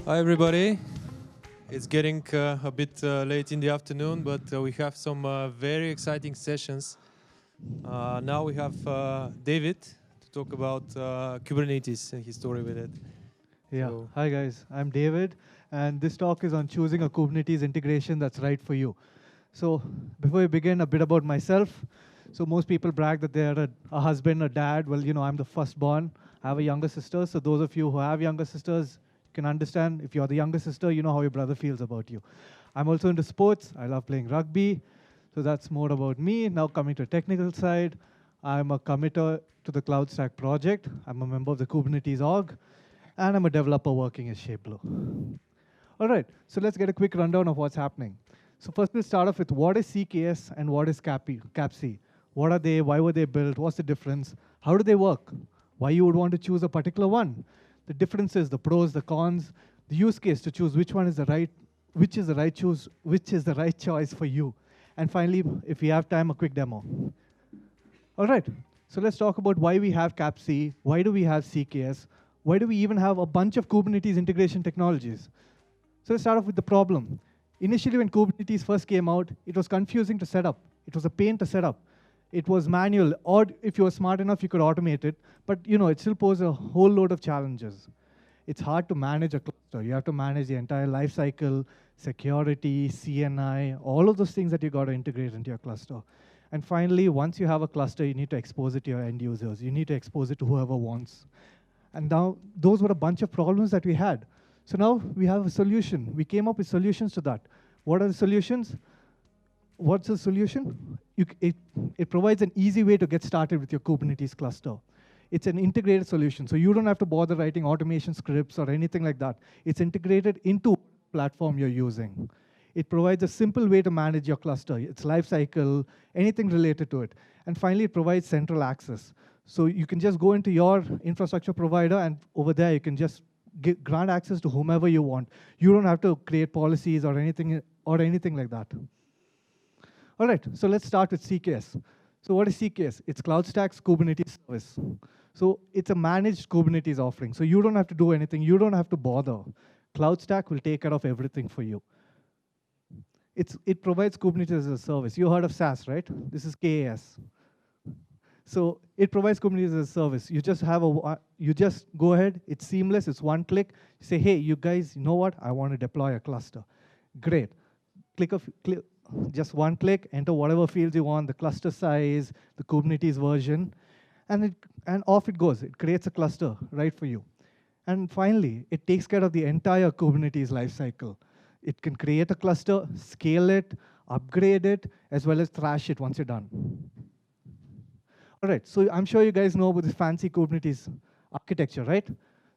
Hi, everybody. It's getting a bit late in the afternoon, but we have some very exciting sessions. Now we have David to talk about Kubernetes and his story with it. Yeah. So Hi, guys. I'm David, and this talk is on choosing a Kubernetes integration that's right for you. So before we begin, a bit about myself. So most people brag that they're a husband, a dad. Well, I'm the firstborn. I have a younger sister. So those of you who have younger sisters can understand. If you're the younger sister, you know how your brother feels about you. I'm also into sports. I love playing rugby. So that's more about me. Now coming to the technical side, I'm a committer to the CloudStack project. I'm a member of the Kubernetes Org. And I'm a developer working at ShapeBlue. All right, so let's get a quick rundown of what's happening. So first we'll start off with what is CKS and what is CAPI. What are they? Why were they built? What's the difference? How do they work? Why you would want to choose a particular one? The differences, the pros, the cons, the use case to choose which one is the right, which is the right choice for you. And finally, if we have time, a quick demo. All right, so let's talk about why we have CAPI, why do we have CKS, why do we even have a bunch of Kubernetes integration technologies? So let's start off with the problem. Initially, when Kubernetes first came out, it was confusing to set up. It was a pain to set up. It was manual, or if you were smart enough, you could automate it. But it still poses a whole load of challenges. It's hard to manage a cluster. You have to manage the entire life cycle, security, CNI, all of those things that you got to integrate into your cluster. And finally, once you have a cluster, you need to expose it to your end users. You need to expose it to whoever wants. And now, those were a bunch of problems that we had. So now we have a solution. We came up with solutions to that. What are the solutions? What's the solution? It provides an easy way to get started with your Kubernetes cluster. It's an integrated solution, so you don't have to bother writing automation scripts or anything like that. It's integrated into the platform you're using. It provides a simple way to manage your cluster, its lifecycle, anything related to it. And finally, it provides central access. So you can just go into your infrastructure provider, and over there, you can just grant access to whomever you want. You don't have to create policies or anything like that. All right, so let's start with CKS. So what is CKS? It's CloudStack's Kubernetes service. So it's a managed Kubernetes offering. So you don't have to do anything. You don't have to bother. CloudStack will take care of everything for you. It provides Kubernetes as a service. You heard of SaaS, right? This is KAS. So it provides Kubernetes as a service. You just go ahead. It's seamless. It's one click. You say, hey, you guys, you know what? I want to deploy a cluster. Great. Just one click. Enter whatever fields you want, the cluster size, the Kubernetes version, and off it goes. It creates a cluster right for you. And finally, it takes care of the entire Kubernetes lifecycle. It can create a cluster, scale it, upgrade it, as well as thrash it once you're done. All right, so I'm sure you guys know about this fancy Kubernetes architecture, right?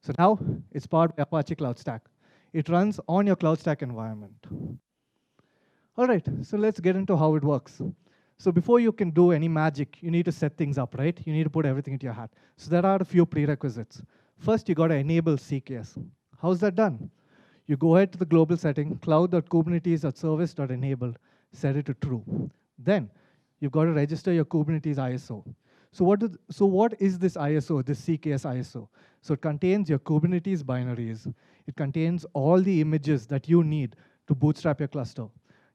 So now it's powered by Apache CloudStack. It runs on your CloudStack environment. All right, so let's get into how it works. So before you can do any magic, you need to set things up, right? You need to put everything into your hat. So there are a few prerequisites. First, you got to enable CKS. How's that done? You go ahead to the global setting, cloud.kubernetes.service.enabled, set it to true. Then you've got to register your Kubernetes ISO. So what is this ISO, this CKS ISO? So it contains your Kubernetes binaries. It contains all the images that you need to bootstrap your cluster.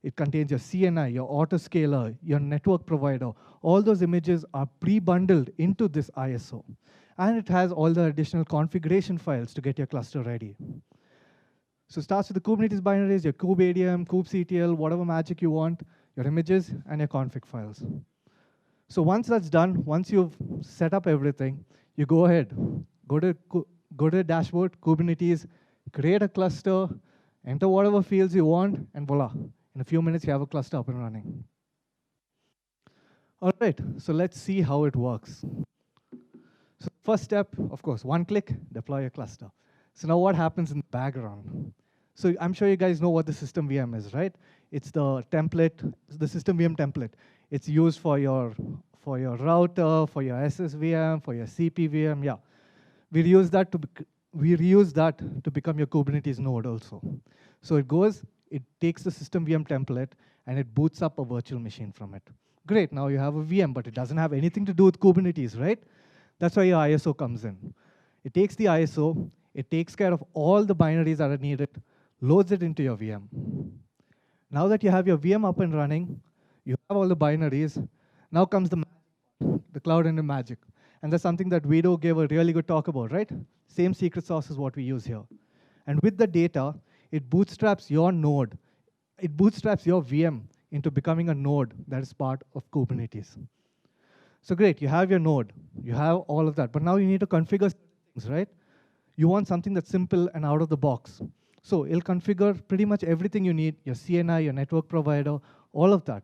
It contains your CNI, your autoscaler, your network provider. All those images are pre-bundled into this ISO. And it has all the additional configuration files to get your cluster ready. So it starts with the Kubernetes binaries, your kubeadm, kubectl, whatever magic you want, your images, and your config files. So once that's done, once you've set up everything, you go ahead, go to the dashboard, Kubernetes, create a cluster, enter whatever fields you want, and voila. In a few minutes, you have a cluster up and running. All right, so let's see how it works. So first step, of course, one click, deploy your cluster. So now what happens in the background? So I'm sure you guys know what the system VM is, right? It's the template, the system VM template. It's used for your router, for your SSVM, for your CPVM, yeah. We reuse that to become your Kubernetes node also. So it takes the system VM template, and it boots up a virtual machine from it. Great, now you have a VM, but it doesn't have anything to do with Kubernetes, right? That's why your ISO comes in. It takes the ISO, It takes care of all the binaries that are needed, loads it into your VM. Now that you have your VM up and running, you have all the binaries, now comes the cloud engine magic. And that's something that Vito gave a really good talk about, right? Same secret sauce is what we use here. And with the data, it bootstraps your node. It bootstraps your VM into becoming a node that is part of Kubernetes. So great, you have your node. You have all of that. But now you need to configure things, right? You want something that's simple and out of the box. So it'll configure pretty much everything you need, your CNI, your network provider, all of that.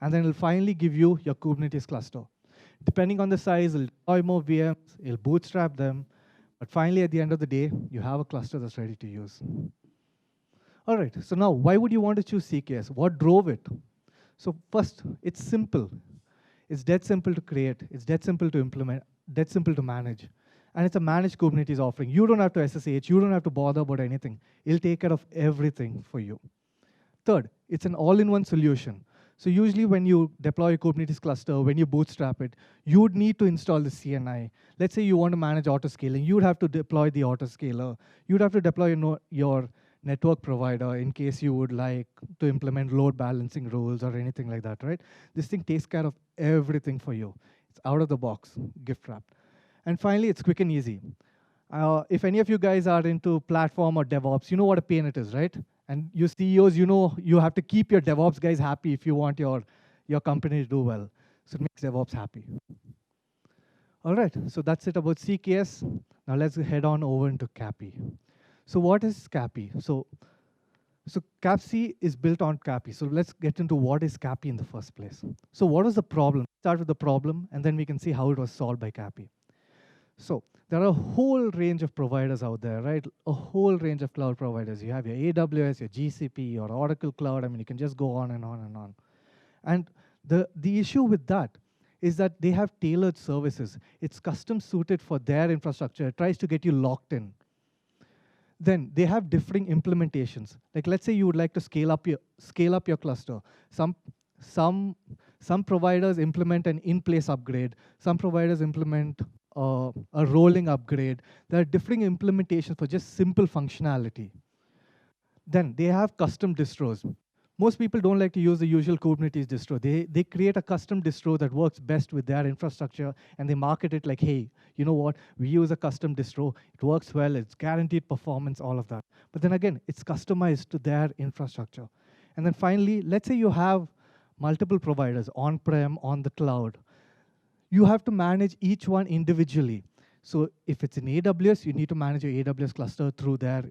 And then it'll finally give you your Kubernetes cluster. Depending on the size, it'll deploy more VMs, it'll bootstrap them. But finally, at the end of the day, you have a cluster that's ready to use. All right, so now, why would you want to choose CKS? What drove it? So first, it's simple. It's dead simple to create. It's dead simple to implement, dead simple to manage. And it's a managed Kubernetes offering. You don't have to SSH. You don't have to bother about anything. It'll take care of everything for you. Third, it's an all-in-one solution. So usually when you deploy a Kubernetes cluster, when you bootstrap it, you would need to install the CNI. Let's say you want to manage autoscaling. You would have to deploy the autoscaler. You'd have to deploy your network provider in case you would like to implement load balancing rules or anything like that, right? This thing takes care of everything for you. It's out of the box, gift wrapped. And finally, it's quick and easy. If any of you guys are into platform or DevOps, you know what a pain it is, right? And you CEOs, you know you have to keep your DevOps guys happy if you want your company to do well. So it makes DevOps happy. All right, so that's it about CKS. Now let's head on over into CAPI. So what is CAPI? So CAPC is built on CAPI. So let's get into what is CAPI in the first place. So what was the problem? Start with the problem, and then we can see how it was solved by CAPI. So there are a whole range of providers out there, right? A whole range of cloud providers. You have your AWS, your GCP, your Oracle Cloud. I mean, you can just go on and on and on. And the issue with that is that they have tailored services. It's custom suited for their infrastructure. It tries to get you locked in. Then they have differing implementations. Like let's say you would like to scale up your cluster. Some providers implement an in-place upgrade. Some providers implement a rolling upgrade. There are differing implementations for just simple functionality. Then they have custom distros. Most people don't like to use the usual Kubernetes distro. They create a custom distro that works best with their infrastructure, and they market it like, hey, you know what? We use a custom distro. It works well. It's guaranteed performance, all of that. But then again, it's customized to their infrastructure. And then finally, let's say you have multiple providers on-prem, on the cloud. You have to manage each one individually. So if it's in AWS, you need to manage your AWS cluster through their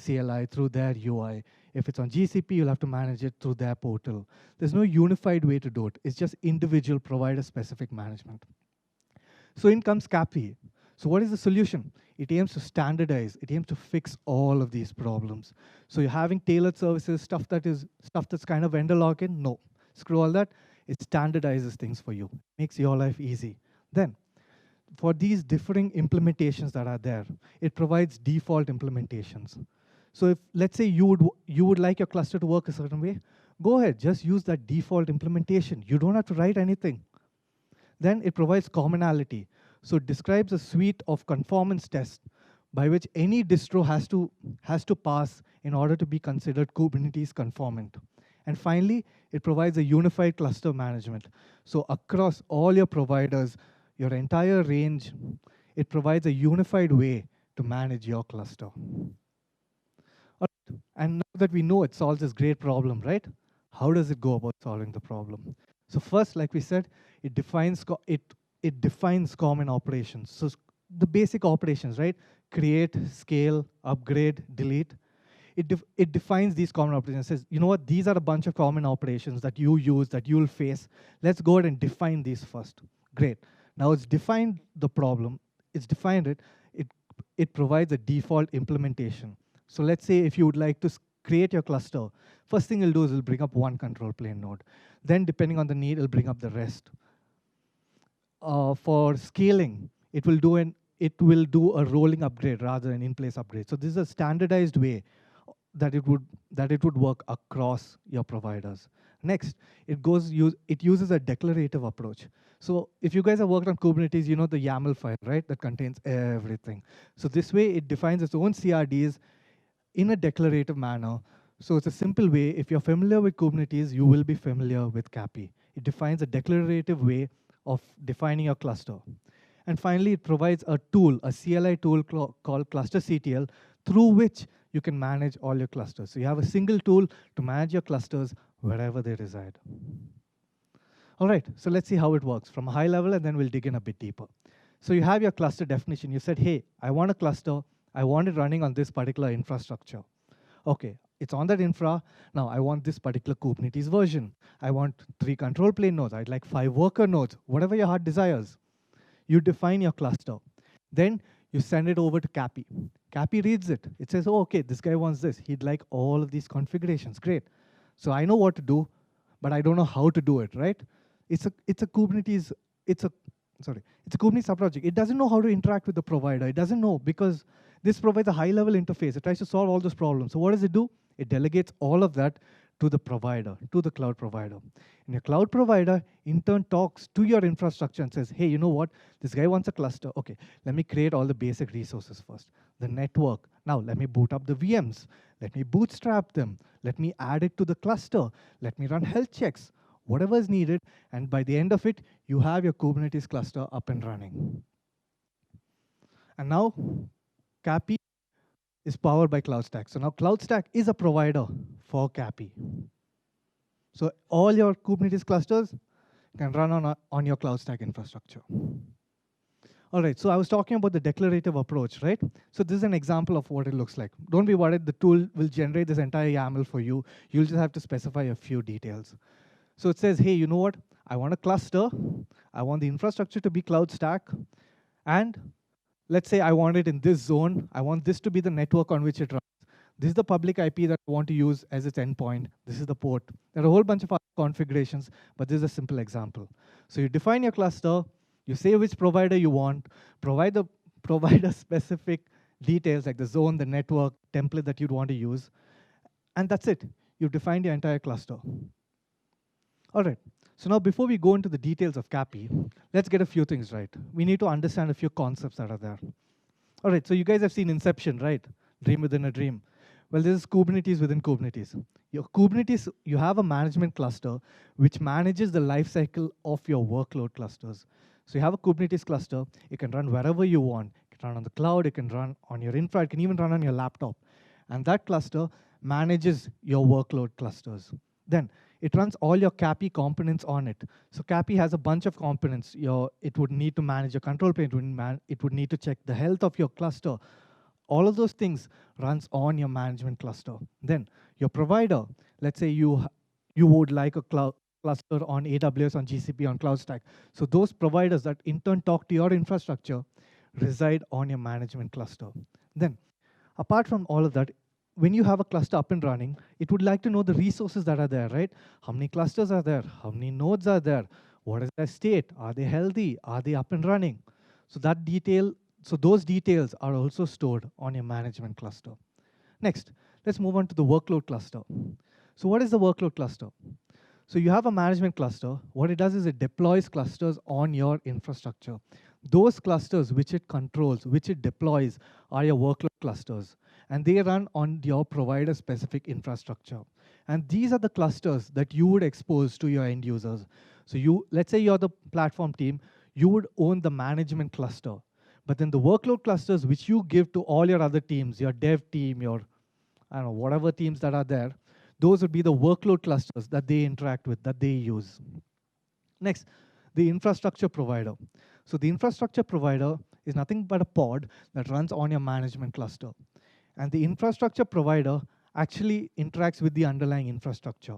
CLI, through their UI. If it's on GCP, you'll have to manage it through their portal. There's no unified way to do it. It's just individual provider-specific management. So in comes CAPI. So what is the solution? It aims to standardize. It aims to fix all of these problems. So you're having tailored services, stuff that's kind of vendor lock-in? No. Screw all that. It standardizes things for you. Makes your life easy. Then, for these differing implementations that are there, it provides default implementations. So if, let's say, you would like your cluster to work a certain way, go ahead, just use that default implementation. You don't have to write anything. Then it provides commonality. So it describes a suite of conformance tests by which any distro has to pass in order to be considered Kubernetes conformant. And finally, it provides a unified cluster management. So across all your providers, your entire range, it provides a unified way to manage your cluster. And now that we know it solves this great problem, right? How does it go about solving the problem? So first, like we said, it defines common operations. So the basic operations, right? Create, scale, upgrade, delete. It defines these common operations. It says, you know what? These are a bunch of common operations that you use, that you'll face. Let's go ahead and define these first. Great. Now it's defined the problem. It's defined it. It provides a default implementation. So let's say if you would like to create your cluster, first thing it'll do is it'll bring up one control plane node. Then depending on the need, it'll bring up the rest. For scaling, it will do a rolling upgrade rather than in-place upgrade. So this is a standardized way that it would work across your providers, Next, it uses a declarative approach. So if you guys have worked on Kubernetes, you know the YAML file, right? That contains everything. So this way, it defines its own CRDs in a declarative manner. So it's a simple way. If you're familiar with Kubernetes, you will be familiar with CAPI. It defines a declarative way of defining your cluster. And finally, it provides a tool, a CLI tool called Cluster CTL, through which you can manage all your clusters. So you have a single tool to manage your clusters wherever they reside. All right, so let's see how it works from a high level, and then we'll dig in a bit deeper. So you have your cluster definition. You said, hey, I want a cluster. I want it running on this particular infrastructure. Okay, it's on that infra. Now I want this particular Kubernetes version. I want 3 control plane nodes. I'd like 5 worker nodes, whatever your heart desires. You define your cluster. Then you send it over to CAPI. CAPI reads it. It says, oh, okay, this guy wants this. He'd like all of these configurations. Great. So I know what to do, but I don't know how to do it, right? It's a Kubernetes, it's a Kubernetes subproject. It doesn't know how to interact with the provider. It doesn't know, because this provides a high-level interface. It tries to solve all those problems. So what does it do? It delegates all of that to the provider, to the cloud provider. And your cloud provider, in turn, talks to your infrastructure and says, hey, you know what? This guy wants a cluster. OK, let me create all the basic resources first. The network. Now, let me boot up the VMs. Let me bootstrap them. Let me add it to the cluster. Let me run health checks. Whatever is needed. And by the end of it, you have your Kubernetes cluster up and running. And now, CAPI is powered by CloudStack. So now CloudStack is a provider for CAPI. So all your Kubernetes clusters can run on your CloudStack infrastructure. All right, so I was talking about the declarative approach, right? So this is an example of what it looks like. Don't be worried, the tool will generate this entire YAML for you. You'll just have to specify a few details. So it says, hey, you know what? I want a cluster. I want the infrastructure to be CloudStack. And let's say I want it in this zone. I want this to be the network on which it runs. This is the public IP that I want to use as its endpoint. This is the port. There are a whole bunch of other configurations, but this is a simple example. So you define your cluster. You say which provider you want. Provide the provider-specific details like the zone, the network, template that you'd want to use. And that's it. You've defined your entire cluster. All right. So now before we go into the details of CAPI, let's get a few things right. We need to understand a few concepts that are there. All right, so you guys have seen Inception, right? Dream within a dream. Well, this is Kubernetes within Kubernetes. Your Kubernetes, you have a management cluster which manages the lifecycle of your workload clusters. So you have a Kubernetes cluster. It can run wherever you want. It can run on the cloud. It can run on your infra. It can even run on your laptop. And that cluster manages your workload clusters. Then it runs all your CAPI components on it. So CAPI has a bunch of components. It would need to manage your control plane. It would need to check the health of your cluster. All of those things runs on your management cluster. Then your provider, let's say you would like a cloud cluster on AWS, on GCP, on CloudStack. So those providers that in turn talk to your infrastructure reside on your management cluster. Then, apart from all of that, when you have a cluster up and running, it would like to know the resources that are there, right? How many clusters are there? How many nodes are there? What is their state? Are they healthy? Are they up and running? So those details are also stored on your management cluster. Next, let's move on to the workload cluster. So what is the workload cluster? So you have a management cluster. What it does is it deploys clusters on your infrastructure. Those clusters which it controls, which it deploys, are your workload clusters. And they run on your provider-specific infrastructure. And these are the clusters that you would expose to your end users. So let's say you're the platform team, you would own the management cluster. But then the workload clusters which you give to all your other teams, your dev team, your, I don't know, whatever teams that are there, those would be the workload clusters that they interact with, that they use. Next, the infrastructure provider. So the infrastructure provider is nothing but a pod that runs on your management cluster. And the infrastructure provider actually interacts with the underlying infrastructure.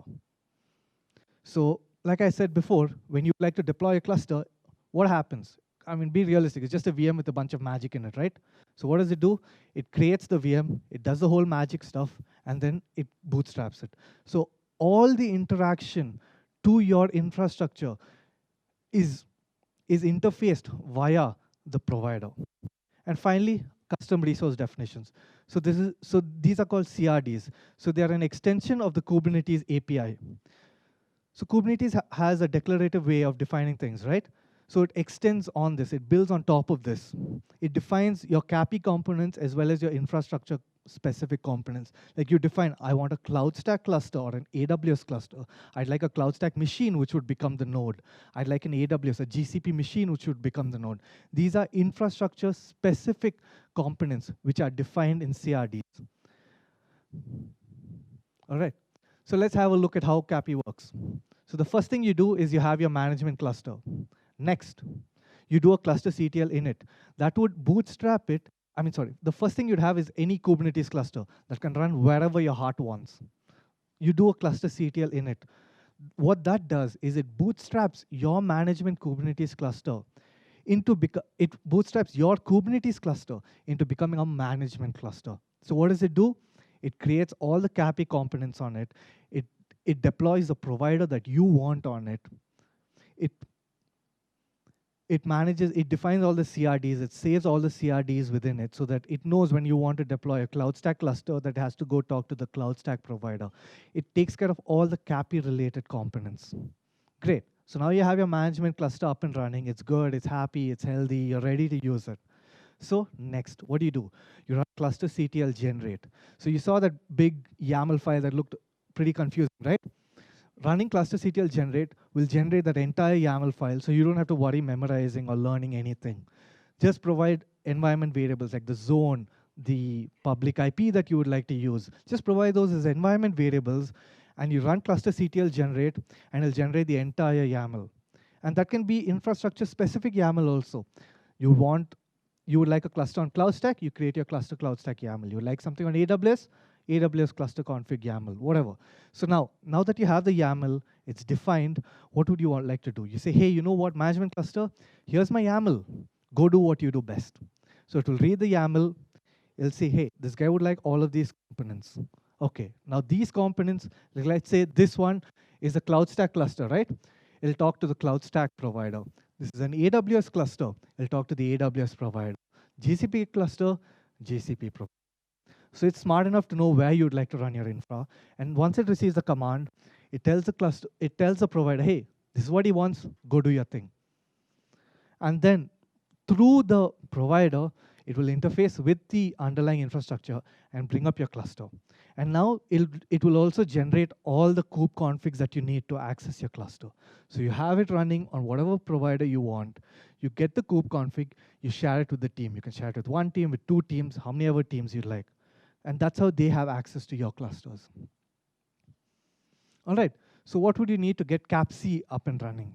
So like I said before, when you like to deploy a cluster, what happens? I mean, be realistic. It's just a VM with a bunch of magic in it, right? So what does it do? It creates the VM. It does the whole magic stuff. And then it bootstraps it. So all the interaction to your infrastructure is interfaced via the provider. And finally, custom resource definitions. So these are called CRDs. So they are an extension of the Kubernetes API. So Kubernetes has a declarative way of defining things, right? So it extends on this, it builds on top of this. It defines your CAPI components as well as your infrastructure specific components. Like you define, I want a CloudStack cluster or an AWS cluster. I'd like a CloudStack machine, which would become the node. I'd like an AWS, a GCP machine, which would become the node. These are infrastructure specific components, which are defined in CRDs. All right, so let's have a look at how CAPI works. So the first thing you do is you have your management cluster. Next, you do a cluster CTL init. That would bootstrap it. The first thing you'd have is any Kubernetes cluster that can run wherever your heart wants. You do a cluster CTL init. What that does is it bootstraps your management Kubernetes cluster it bootstraps your Kubernetes cluster into becoming a management cluster. So what does it do? It creates all the CAPI components on it. It deploys the provider that you want on it. It defines all the CRDs, it saves all the CRDs within it so that it knows when you want to deploy a CloudStack cluster that has to go talk to the CloudStack provider. It takes care of all the CAPI related components. Great, so now you have your management cluster up and running, it's good, it's happy, it's healthy, you're ready to use it. So next, what do? You run cluster CTL generate. So you saw that big YAML file that looked pretty confusing, right? Running cluster CTL generate will generate that entire YAML file, so you don't have to worry memorizing or learning anything. Just provide environment variables like the zone, the public IP that you would like to use. Just provide those as environment variables, and you run cluster CTL generate, and it'll generate the entire YAML. And that can be infrastructure-specific YAML also. You would like a cluster on CloudStack, you create your cluster CloudStack YAML. You would like something on AWS cluster config YAML, whatever. So now that you have the YAML, it's defined, what would you like to do? You say, hey, you know what, management cluster, here's my YAML. Go do what you do best. So it will read the YAML. It'll say, hey, this guy would like all of these components. Okay, now these components, let's say this one is a CloudStack cluster, right? It'll talk to the CloudStack provider. This is an AWS cluster. It'll talk to the AWS provider. GCP cluster, GCP provider. So it's smart enough to know where you'd like to run your infra. And once it receives the command, it tells the provider, hey, this is what he wants, go do your thing. And then through the provider, it will interface with the underlying infrastructure and bring up your cluster. And now it will also generate all the kube configs that you need to access your cluster. So you have it running on whatever provider you want. You get the kube config, you share it with the team. You can share it with one team, with two teams, how many ever teams you'd like. And that's how they have access to your clusters. All right, so what would you need to get CAPC up and running?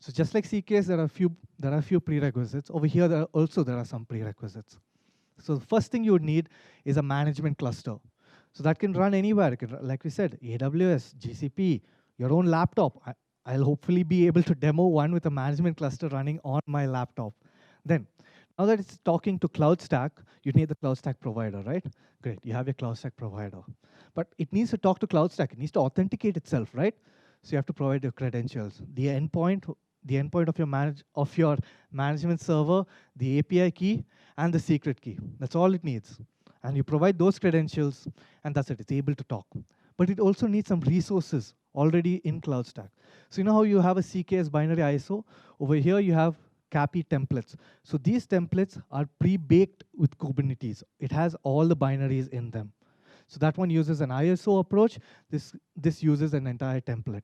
So just like CKS, there are a few prerequisites. Over here, there are some prerequisites. So the first thing you would need is a management cluster. So that can run anywhere. It can, like we said, AWS, GCP, your own laptop. I'll hopefully be able to demo one with a management cluster running on my laptop. Then, now that it's talking to CloudStack, you need the CloudStack provider, right? Great, you have your CloudStack provider. But it needs to talk to CloudStack. It needs to authenticate itself, right? So you have to provide your credentials. The endpoint of your management server, the API key, and the secret key. That's all it needs. And you provide those credentials, and that's it. It's able to talk. But it also needs some resources already in CloudStack. So you know how you have a CKS binary ISO? Over here, you have CAPI templates. So these templates are pre-baked with Kubernetes. It has all the binaries in them. So that one uses an ISO approach. This uses an entire template.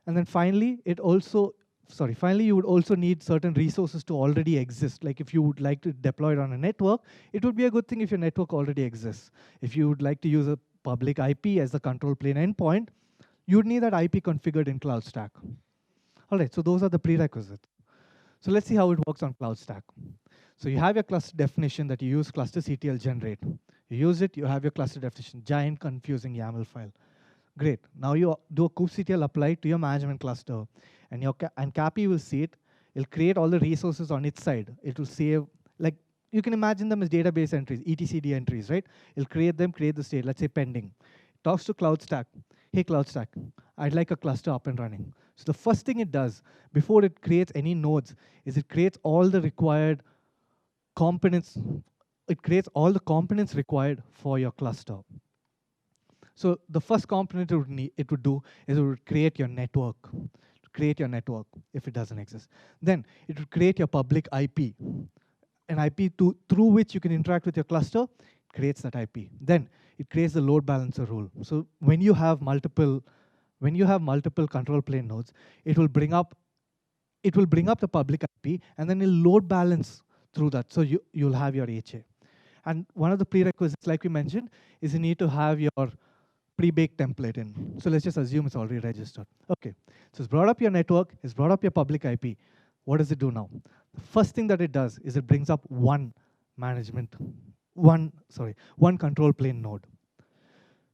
And then finally, you would also need certain resources to already exist. Like if you would like to deploy it on a network, it would be a good thing if your network already exists. If you would like to use a public IP as the control plane endpoint, you would need that IP configured in CloudStack. All right, so those are the prerequisites. So let's see how it works on CloudStack. So you have your cluster definition that you use cluster CTL generate. You use it, you have your cluster definition, giant confusing YAML file. Great, now you do a kubectl apply to your management cluster, and CAPI will see it. It'll create all the resources on its side. It will save, like you can imagine them as database entries, etcd entries, right? It'll create them, create the state, let's say pending. Talks to CloudStack. Hey, CloudStack, I'd like a cluster up and running. So the first thing it does, before it creates any nodes, is it creates all the required components. It creates all the components required for your cluster. So the first component it would do is it would create your network. Create your network if it doesn't exist. Then it would create your public IP, an IP through which you can interact with your cluster. It creates that IP. Then it creates the load balancer rule. So when you have multiple control plane nodes, it will bring up the public IP, and then it'll load balance through that. So you'll have your HA. And one of the prerequisites, like we mentioned, is you need to have your pre-baked template in. So let's just assume it's already registered. Okay, so it's brought up your network, it's brought up your public IP. What does it do now? The first thing that it does is it brings up one control plane node.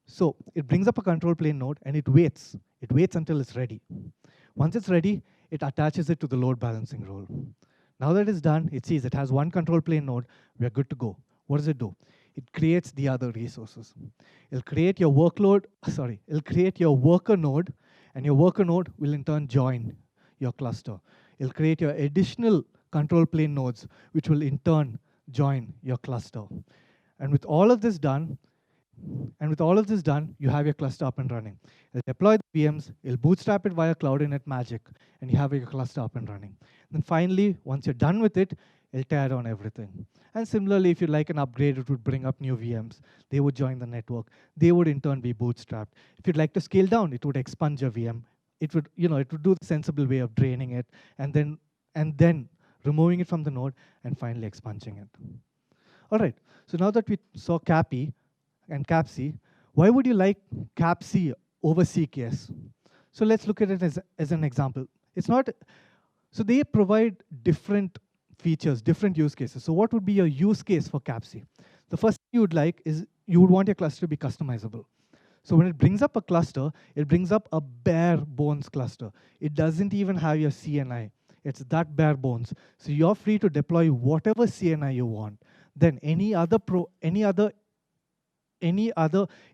So it brings up a control plane node and it waits. It waits until it's ready. Once it's ready, it attaches it to the load balancing rule. Now that it's done, it sees it has one control plane node, we're good to go. What does it do? It creates the other resources. It'll create your it'll create your worker node, and your worker node will in turn join your cluster. It'll create your additional control plane nodes, which will in turn join your cluster. And with all of this done, you have your cluster up and running. It'll deploy the VMs, it'll bootstrap it via Cloud Init Magic, and you have your cluster up and running. Then finally, once you're done with it, it'll tear down everything. And similarly, if you'd like an upgrade, it would bring up new VMs. They would join the network. They would in turn be bootstrapped. If you'd like to scale down, it would expunge your VM. It would do the sensible way of draining it, and then removing it from the node, and finally expunging it. All right, so now that we saw CAPI and CAPC, why would you like CAPC over CKS? So let's look at it as an example. So they provide different features, different use cases. So what would be your use case for CAPC? The first thing you would like is you would want your cluster to be customizable. So when it brings up a cluster, it brings up a bare bones cluster. It doesn't even have your CNI. It's that bare bones. So you're free to deploy whatever CNI you want. Then any other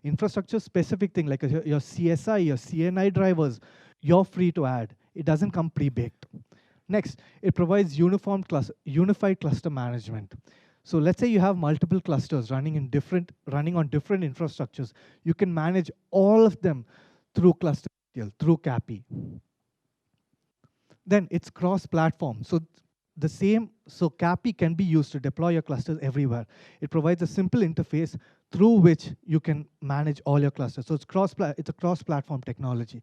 infrastructure specific thing like your CSI, your CNI drivers, you're free to add. It doesn't come pre-baked. Next, it provides unified cluster management. So let's say you have multiple clusters running on different infrastructures. You can manage all of them through cluster through CAPI. Then it's cross-platform. So CAPI can be used to deploy your clusters everywhere. It provides a simple interface through which you can manage all your clusters. So it's a cross-platform technology.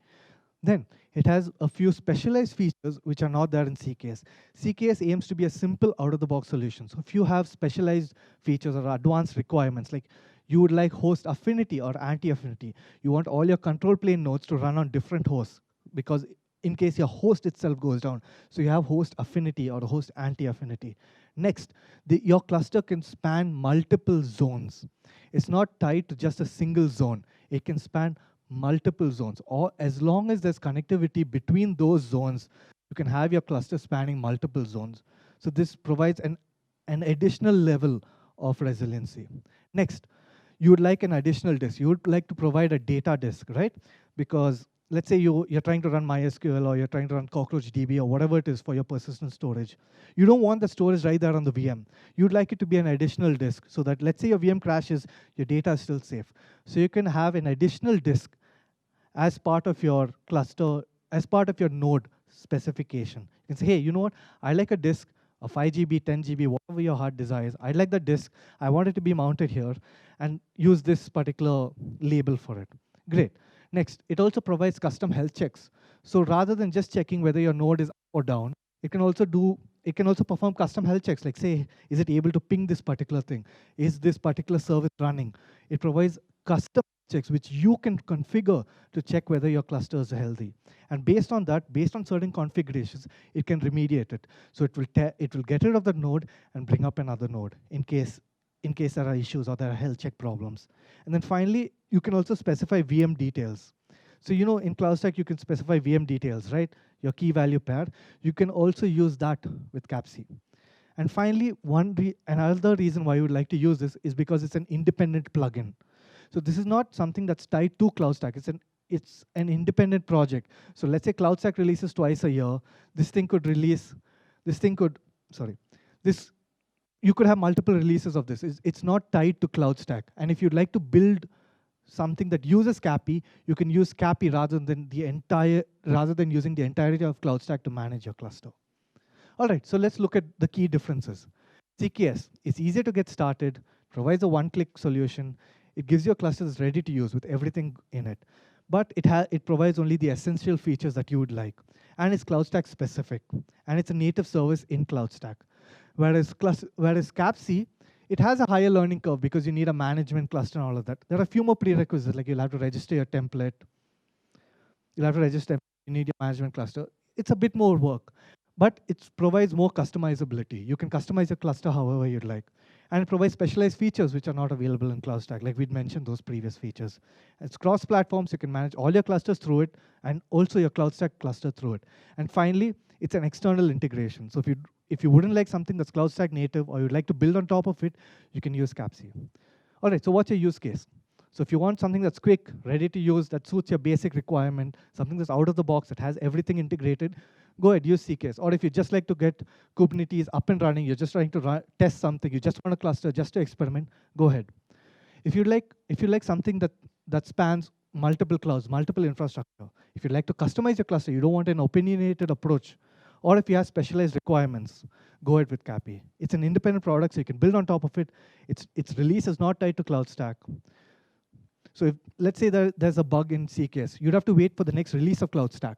Then it has a few specialized features which are not there in CKS. CKS aims to be a simple out-of-the-box solution. So if you have specialized features or advanced requirements, like you would like host affinity or anti-affinity, you want all your control plane nodes to run on different hosts, because in case your host itself goes down. So you have host affinity or host anti-affinity. Next, your cluster can span multiple zones. It's not tied to just a single zone. It can span multiple zones, or as long as there's connectivity between those zones, you can have your cluster spanning multiple zones. So this provides an additional level of resiliency. Next, you would like an additional disk. You would like to provide a data disk, right? Because let's say you're trying to run MySQL, or you're trying to run CockroachDB, or whatever it is for your persistent storage. You don't want the storage right there on the VM. You'd like it to be an additional disk, so that let's say your VM crashes, your data is still safe. So you can have an additional disk as part of your cluster, as part of your node specification. You can say, hey, you know what? I like a disk, a 5 GB, 10 GB, whatever your heart desires. I like that disk. I want it to be mounted here, and use this particular label for it. Great. Next, it also provides custom health checks. So rather than just checking whether your node is up or down, it can also perform custom health checks, like say, is it able to ping this particular thing? Is this particular service running? It provides custom checks which you can configure to check whether your cluster is healthy. And based on that, based on certain configurations, it can remediate it. So it will get rid of the node and bring up another node in case there are issues or there are health check problems. And then finally, you can also specify VM details. So in CloudStack, you can specify VM details, right? Your key value pair. You can also use that with CAPC. And finally, another reason why you would like to use this is because it's an independent plugin. So this is not something that's tied to CloudStack. It's an independent project. So let's say CloudStack releases twice a year. You could have multiple releases of this. It's not tied to CloudStack. And if you'd like to build something that uses CAPI, you can use CAPI rather than using the entirety of CloudStack to manage your cluster. All right, so let's look at the key differences. CKS, it's easier to get started, provides a one-click solution. It gives your clusters ready to use with everything in it. But it provides only the essential features that you would like. And it's CloudStack specific. And it's a native service in CloudStack. Whereas CAPC, it has a higher learning curve because you need a management cluster and all of that. There are a few more prerequisites, like you'll have to register your template. You need your management cluster. It's a bit more work. But it provides more customizability. You can customize your cluster however you'd like. And it provides specialized features which are not available in CloudStack, like we'd mentioned those previous features. It's cross-platform, so you can manage all your clusters through it, and also your CloudStack cluster through it. And finally, it's an external integration. So if you wouldn't like something that's CloudStack native, or you'd like to build on top of it, you can use CAPC. All right, so what's your use case? So if you want something that's quick, ready to use, that suits your basic requirement, something that's out of the box, that has everything integrated, go ahead, use CKS. Or if you just like to get Kubernetes up and running, you're just trying to test something, you just want a cluster just to experiment, go ahead. If you like something that spans multiple clouds, multiple infrastructure, if you'd like to customize your cluster, you don't want an opinionated approach, or if you have specialized requirements, go ahead with CAPI. It's an independent product, so you can build on top of it. Its release is not tied to CloudStack. So if, let's say there's a bug in CKS, you'd have to wait for the next release of CloudStack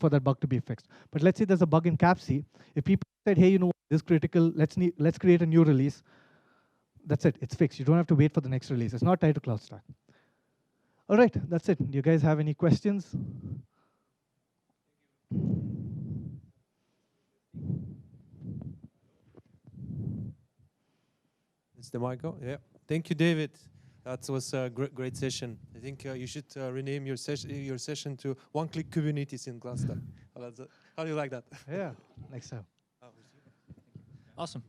for that bug to be fixed. But let's say there's a bug in CAPC. If people said, hey, you know what, this is critical, let's create a new release, that's it, it's fixed. You don't have to wait for the next release. It's not tied to CloudStack. All right, that's it. Do you guys have any questions? Is the mic on? Yeah. Thank you, David. That was a great session. I think you should rename your session to One-Click Kubernetes in CloudStack. How do you like that? Yeah, next time. Awesome.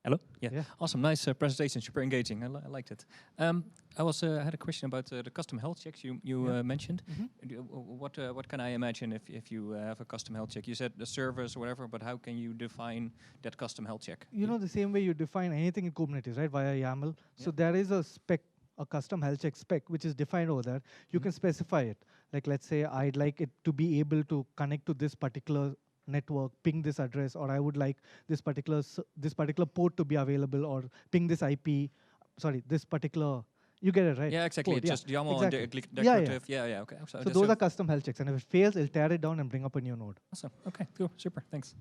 Hello? Yeah. Awesome. Nice presentation. Super engaging. I liked it. I had a question about the custom health checks you mentioned. Mm-hmm. What can I imagine if you have a custom health check? You said the service or whatever, but how can you define that custom health check? You know, the same way you define anything in Kubernetes, right, via YAML. Yeah. So there is a spec, a custom health check spec, which is defined over there. You can specify it. Like, let's say I'd like it to be able to connect to this particular network, ping this address, or I would like this particular port to be available, or ping this IP. Sorry, this particular. You get it, right? Yeah, exactly. Port, just YAML exactly. and declarative. Yeah. Okay. So those are custom health checks, and if it fails, it'll tear it down and bring up a new node. Awesome. Okay. Cool. Super. Thanks.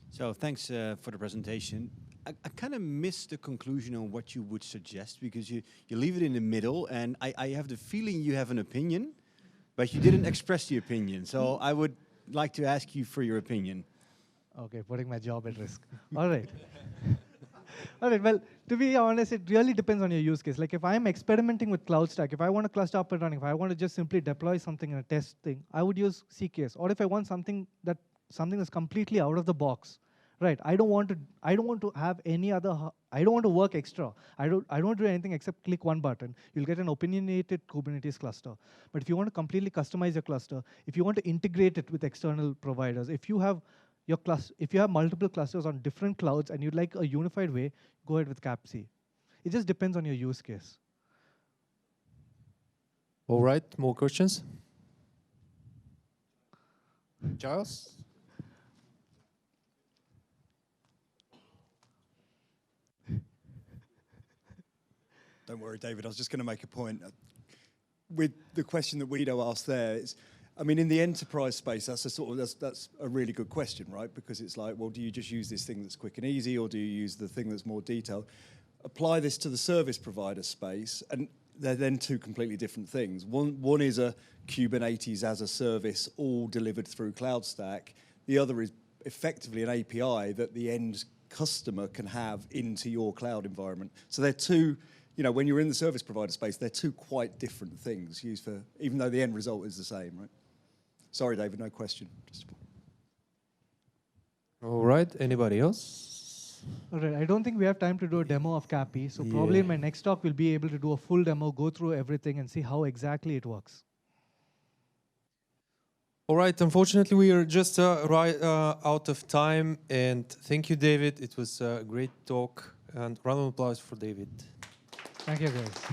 So thanks for the presentation. I kind of missed the conclusion on what you would suggest, because you leave it in the middle, and I have the feeling you have an opinion, but you didn't express the opinion. So I would like to ask you for your opinion. Okay, putting my job at risk. All right. All right, well, to be honest, it really depends on your use case. Like if I'm experimenting with CloudStack, if I want a cluster up and running, if I want to just simply deploy something in a test thing, I would use CKS. Or if I want something that's completely out of the box, right? I don't want to have any other. I don't want to work extra. I don't want to do anything except click one button. You'll get an opinionated Kubernetes cluster. But if you want to completely customize your cluster, if you want to integrate it with external providers, if you have multiple clusters on different clouds and you'd like a unified way, go ahead with CAPC. It just depends on your use case. All right, more questions? Charles? Don't worry, David. I was just going to make a point. With the question that Guido asked there, I mean, in the enterprise space, that's a really good question, right? Because it's like, well, do you just use this thing that's quick and easy, or do you use the thing that's more detailed? Apply this to the service provider space, and they're then two completely different things. One is a Kubernetes as a service, all delivered through CloudStack. The other is effectively an API that the end customer can have into your cloud environment. So they're two. You know, when you're in the service provider space, they're two quite different things used for, even though the end result is the same, right? Sorry, David, no question. All right, anybody else? All right, I don't think we have time to do a demo of CAPI, so probably in my next talk, we'll be able to do a full demo, go through everything, and see how exactly it works. All right, unfortunately, we are just out of time, and thank you, David. It was a great talk, and round of applause for David. Thank you, guys.